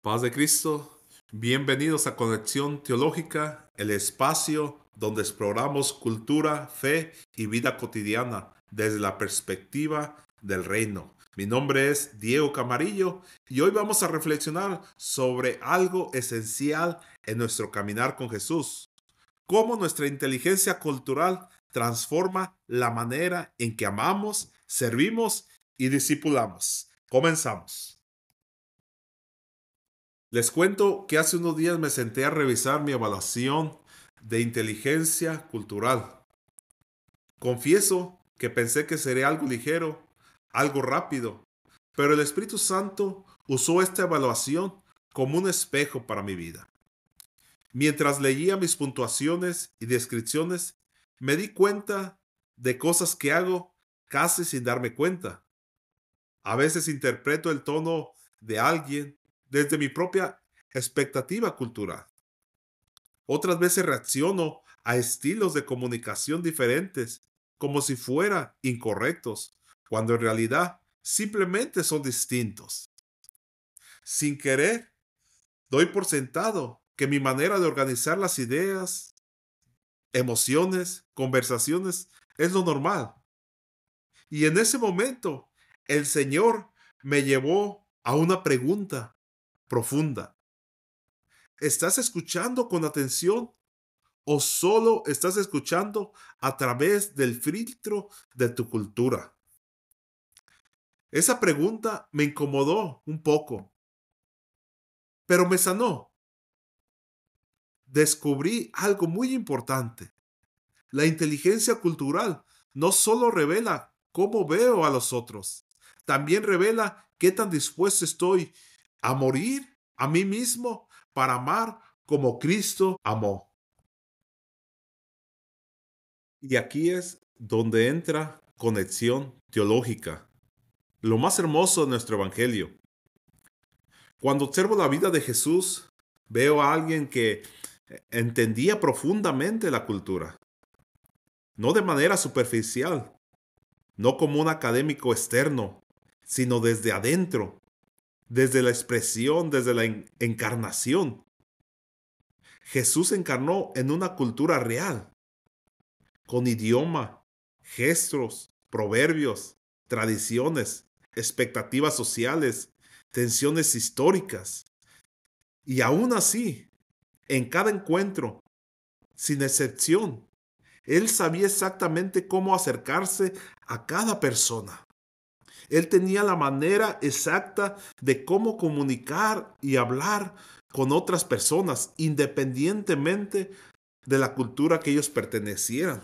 Paz de Cristo, bienvenidos a Conexión Teológica, el espacio donde exploramos cultura, fe y vida cotidiana desde la perspectiva del reino. Mi nombre es Diego Camarillo y hoy vamos a reflexionar sobre algo esencial en nuestro caminar con Jesús. Cómo nuestra inteligencia cultural transforma la manera en que amamos, servimos y discipulamos. Comenzamos. Les cuento que hace unos días me senté a revisar mi evaluación de inteligencia cultural. Confieso que pensé que sería algo ligero, algo rápido, pero el Espíritu Santo usó esta evaluación como un espejo para mi vida. Mientras leía mis puntuaciones y descripciones, me di cuenta de cosas que hago casi sin darme cuenta. A veces interpreto el tono de alguien desde mi propia expectativa cultural. Otras veces reacciono a estilos de comunicación diferentes como si fueran incorrectos, cuando en realidad simplemente son distintos. Sin querer, doy por sentado que mi manera de organizar las ideas, emociones, conversaciones es lo normal. Y en ese momento, el Señor me llevó a una pregunta profunda. ¿Estás escuchando con atención o solo estás escuchando a través del filtro de tu cultura? Esa pregunta me incomodó un poco, pero me sanó. Descubrí algo muy importante. La inteligencia cultural no solo revela cómo veo a los otros, también revela qué tan dispuesto estoy a morir a mí mismo para amar como Cristo amó. Y aquí es donde entra conexión teológica, lo más hermoso de nuestro evangelio. Cuando observo la vida de Jesús, veo a alguien que entendía profundamente la cultura, no de manera superficial, no como un académico externo, sino desde adentro, desde la expresión, desde la encarnación. Jesús encarnó en una cultura real, con idioma, gestos, proverbios, tradiciones, expectativas sociales, tensiones históricas. Y aún así, en cada encuentro, sin excepción, él sabía exactamente cómo acercarse a cada persona. Él tenía la manera exacta de cómo comunicar y hablar con otras personas, independientemente de la cultura que ellos pertenecieran.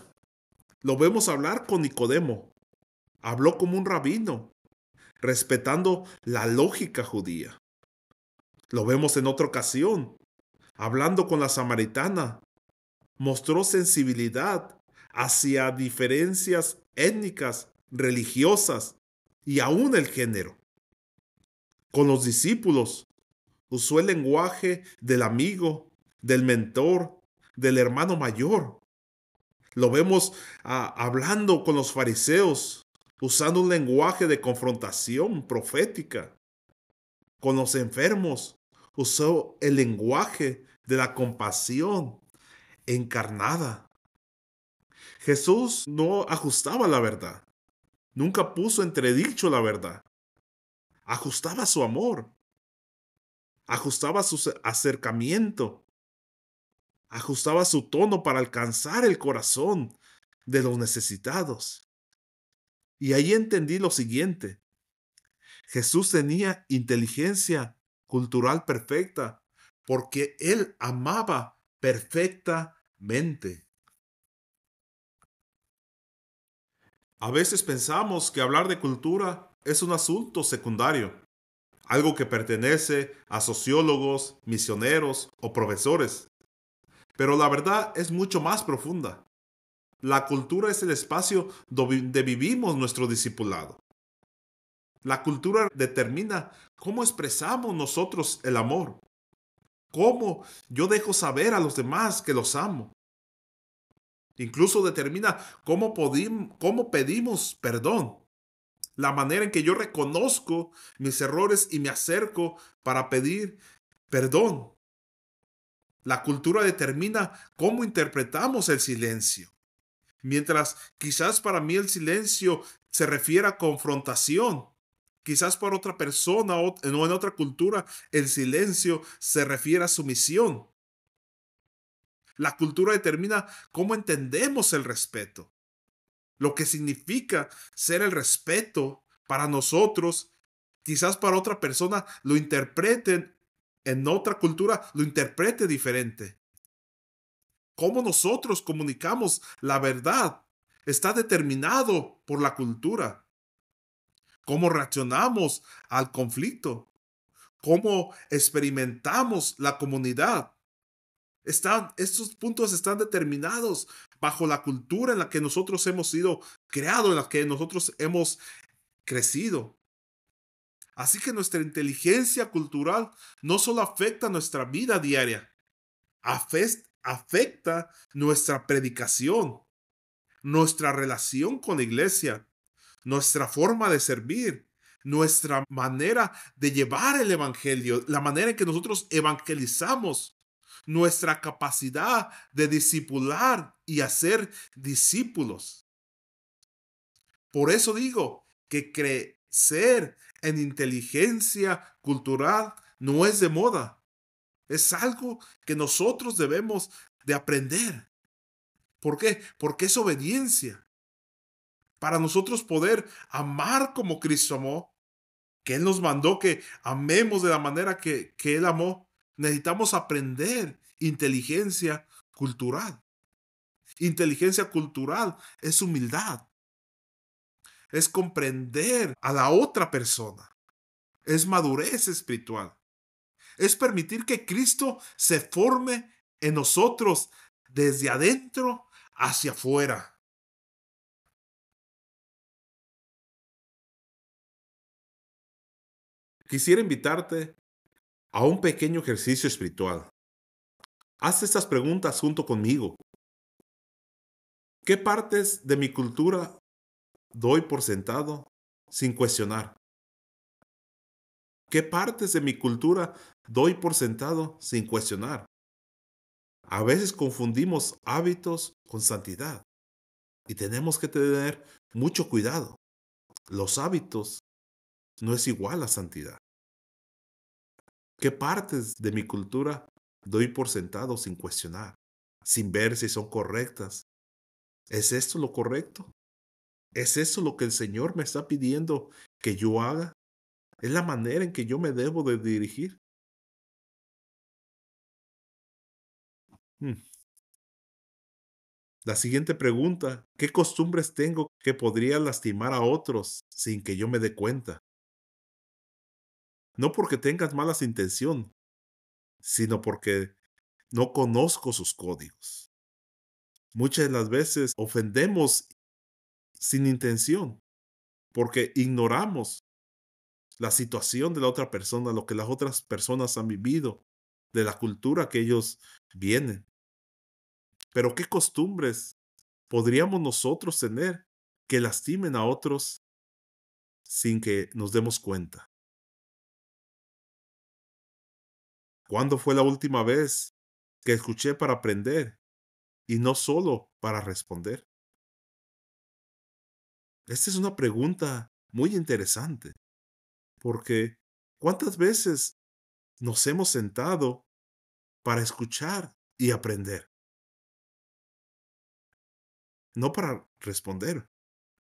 Lo vemos hablar con Nicodemo. Habló como un rabino, respetando la lógica judía. Lo vemos en otra ocasión, hablando con la samaritana. Mostró sensibilidad hacia diferencias étnicas, religiosas y aún el género. Con los discípulos, usó el lenguaje del amigo, del mentor, del hermano mayor. Lo vemos hablando con los fariseos, usando un lenguaje de confrontación profética. Con los enfermos, usó el lenguaje de la compasión encarnada. Jesús no ajustaba la verdad, nunca puso entredicho la verdad. Ajustaba su amor, ajustaba su acercamiento, ajustaba su tono para alcanzar el corazón de los necesitados. Y ahí entendí lo siguiente. Jesús tenía inteligencia cultural perfecta porque él amaba perfectamente. A veces pensamos que hablar de cultura es un asunto secundario, algo que pertenece a sociólogos, misioneros o profesores. Pero la verdad es mucho más profunda. La cultura es el espacio donde vivimos nuestro discipulado. La cultura determina cómo expresamos nosotros el amor, cómo yo dejo saber a los demás que los amo. Incluso determina cómo pedimos perdón, la manera en que yo reconozco mis errores y me acerco para pedir perdón. La cultura determina cómo interpretamos el silencio. Mientras quizás para mí el silencio se refiere a confrontación, quizás para otra persona o en otra cultura el silencio se refiere a sumisión. La cultura determina cómo entendemos el respeto, lo que significa ser el respeto para nosotros. Quizás para otra persona lo interpreten, en otra cultura lo interprete diferente. Cómo nosotros comunicamos la verdad está determinado por la cultura. Cómo reaccionamos al conflicto. Cómo experimentamos la comunidad. Estos puntos están determinados bajo la cultura en la que nosotros hemos sido creados, en la que nosotros hemos crecido. Así que nuestra inteligencia cultural no solo afecta nuestra vida diaria, afecta nuestra predicación, nuestra relación con la iglesia, nuestra forma de servir, nuestra manera de llevar el evangelio, la manera en que nosotros evangelizamos, nuestra capacidad de discipular y hacer discípulos. Por eso digo que crecer en inteligencia cultural no es de moda. Es algo que nosotros debemos de aprender. ¿Por qué? Porque es obediencia. Para nosotros poder amar como Cristo amó, que Él nos mandó que amemos de la manera que Él amó, necesitamos aprender inteligencia cultural. Inteligencia cultural es humildad, es comprender a la otra persona, es madurez espiritual, es permitir que Cristo se forme en nosotros desde adentro hacia afuera. Quisiera invitarte a un pequeño ejercicio espiritual. Haz estas preguntas junto conmigo. ¿Qué partes de mi cultura doy por sentado sin cuestionar? ¿Qué partes de mi cultura doy por sentado sin cuestionar? A veces confundimos hábitos con santidad y tenemos que tener mucho cuidado. Los hábitos no es igual a santidad. ¿Qué partes de mi cultura doy por sentado sin cuestionar, sin ver si son correctas? ¿Es esto lo correcto? ¿Es eso lo que el Señor me está pidiendo que yo haga? ¿Es la manera en que yo me debo de dirigir? Hmm. La siguiente pregunta, ¿qué costumbres tengo que podrían lastimar a otros sin que yo me dé cuenta? No porque tengas malas intenciones, sino porque no conozco sus códigos. Muchas de las veces ofendemos sin intención porque ignoramos la situación de la otra persona, lo que las otras personas han vivido, de la cultura que ellos vienen. Pero ¿qué costumbres podríamos nosotros tener que lastimen a otros sin que nos demos cuenta? ¿Cuándo fue la última vez que escuché para aprender y no solo para responder? Esta es una pregunta muy interesante, porque ¿cuántas veces nos hemos sentado para escuchar y aprender, no para responder?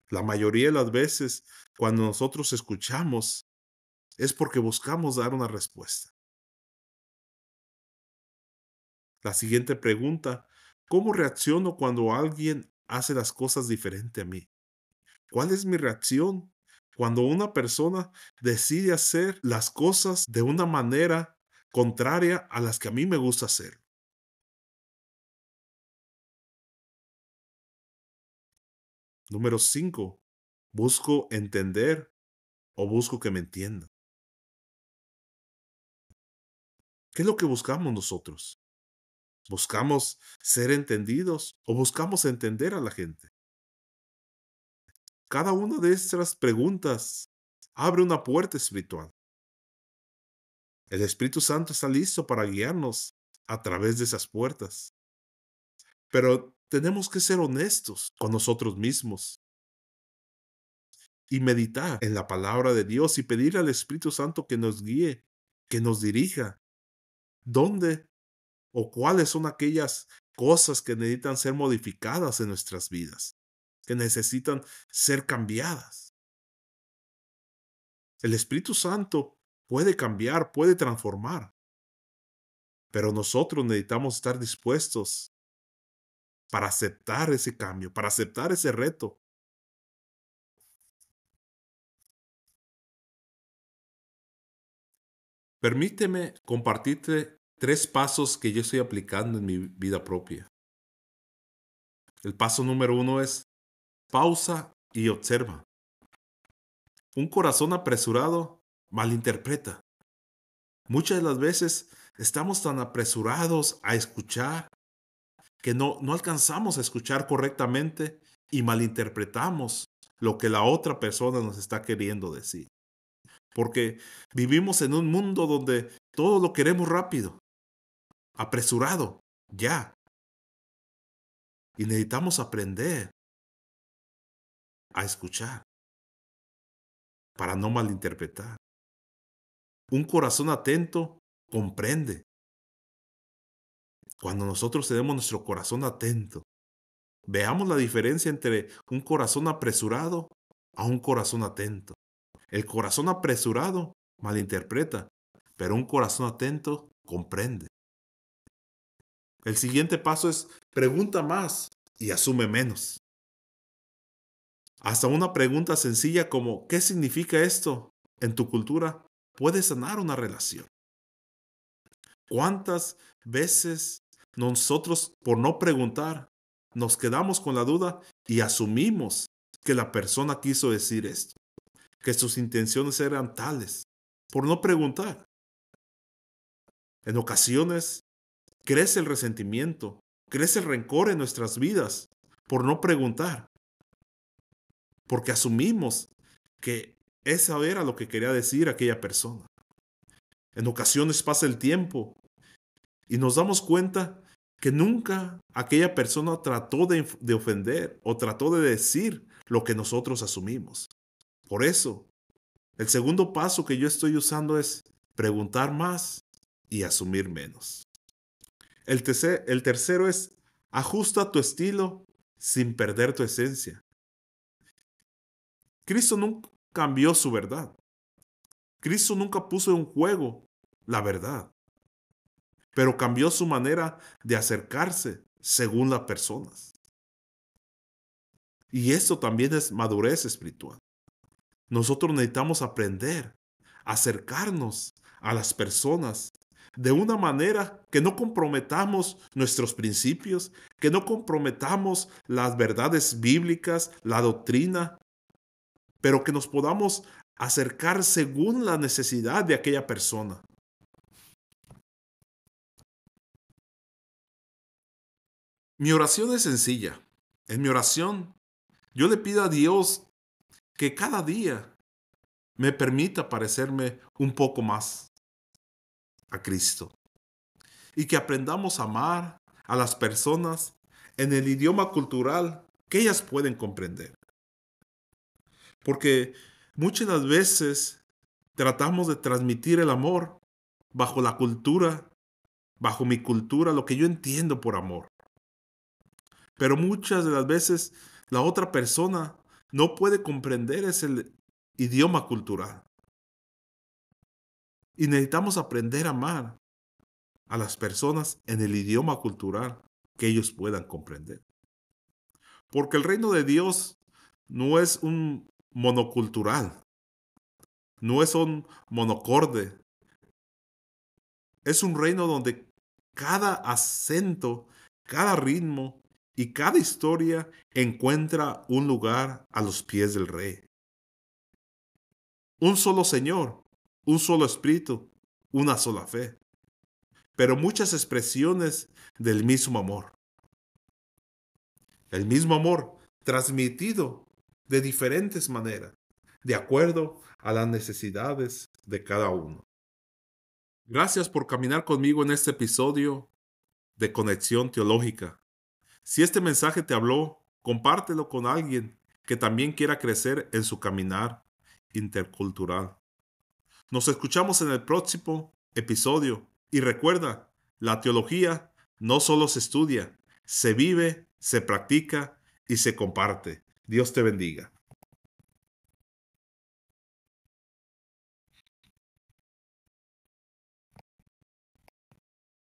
La mayoría de las veces, cuando nosotros escuchamos, es porque buscamos dar una respuesta. La siguiente pregunta, ¿cómo reacciono cuando alguien hace las cosas diferente a mí? ¿Cuál es mi reacción cuando una persona decide hacer las cosas de una manera contraria a las que a mí me gusta hacer? Número 5. ¿Busco entender o busco que me entiendan? ¿Qué es lo que buscamos nosotros? ¿Buscamos ser entendidos o buscamos entender a la gente? Cada una de estas preguntas abre una puerta espiritual. El Espíritu Santo está listo para guiarnos a través de esas puertas. Pero tenemos que ser honestos con nosotros mismos y meditar en la palabra de Dios y pedir al Espíritu Santo que nos guíe, que nos dirija. ¿Dónde o cuáles son aquellas cosas que necesitan ser modificadas en nuestras vidas, que necesitan ser cambiadas? El Espíritu Santo puede cambiar, puede transformar, pero nosotros necesitamos estar dispuestos para aceptar ese cambio, para aceptar ese reto. Permíteme compartirte 3 pasos que yo estoy aplicando en mi vida propia. El paso número 1 es pausa y observa. Un corazón apresurado malinterpreta. Muchas de las veces estamos tan apresurados a escuchar que no alcanzamos a escuchar correctamente y malinterpretamos lo que la otra persona nos está queriendo decir. Porque vivimos en un mundo donde todo lo queremos rápido, apresurado, ya. Y necesitamos aprender a escuchar para no malinterpretar. Un corazón atento comprende. Cuando nosotros tenemos nuestro corazón atento, veamos la diferencia entre un corazón apresurado a un corazón atento. El corazón apresurado malinterpreta, pero un corazón atento comprende. El siguiente paso es pregunta más y asume menos. Hasta una pregunta sencilla como ¿qué significa esto en tu cultura? Puede sanar una relación. ¿Cuántas veces nosotros, por no preguntar, nos quedamos con la duda y asumimos que la persona quiso decir esto, que sus intenciones eran tales, por no preguntar? En ocasiones crece el resentimiento, crece el rencor en nuestras vidas por no preguntar, porque asumimos que eso era lo que quería decir aquella persona. En ocasiones pasa el tiempo y nos damos cuenta que nunca aquella persona trató de ofender o trató de decir lo que nosotros asumimos. Por eso, el segundo paso que yo estoy usando es preguntar más y asumir menos. El tercero es ajusta tu estilo sin perder tu esencia. Cristo nunca cambió su verdad. Cristo nunca puso en juego la verdad, pero cambió su manera de acercarse según las personas. Y esto también es madurez espiritual. Nosotros necesitamos aprender a acercarnos a las personas de una manera que no comprometamos nuestros principios, que no comprometamos las verdades bíblicas, la doctrina, pero que nos podamos acercar según la necesidad de aquella persona. Mi oración es sencilla. En mi oración, yo le pido a Dios que cada día me permita parecerme un poco más a Cristo y que aprendamos a amar a las personas en el idioma cultural que ellas pueden comprender. Porque muchas de las veces tratamos de transmitir el amor bajo la cultura, bajo mi cultura, lo que yo entiendo por amor. Pero muchas de las veces la otra persona no puede comprender ese idioma cultural. Y necesitamos aprender a amar a las personas en el idioma cultural que ellos puedan comprender. Porque el reino de Dios no es un monocultural, no es un monocorde. Es un reino donde cada acento, cada ritmo y cada historia encuentra un lugar a los pies del Rey. Un solo Señor, un solo Espíritu, una sola fe, pero muchas expresiones del mismo amor. El mismo amor transmitido de diferentes maneras, de acuerdo a las necesidades de cada uno. Gracias por caminar conmigo en este episodio de Conexión Teológica. Si este mensaje te habló, compártelo con alguien que también quiera crecer en su caminar intercultural. Nos escuchamos en el próximo episodio y recuerda, la teología no solo se estudia, se vive, se practica y se comparte. Dios te bendiga.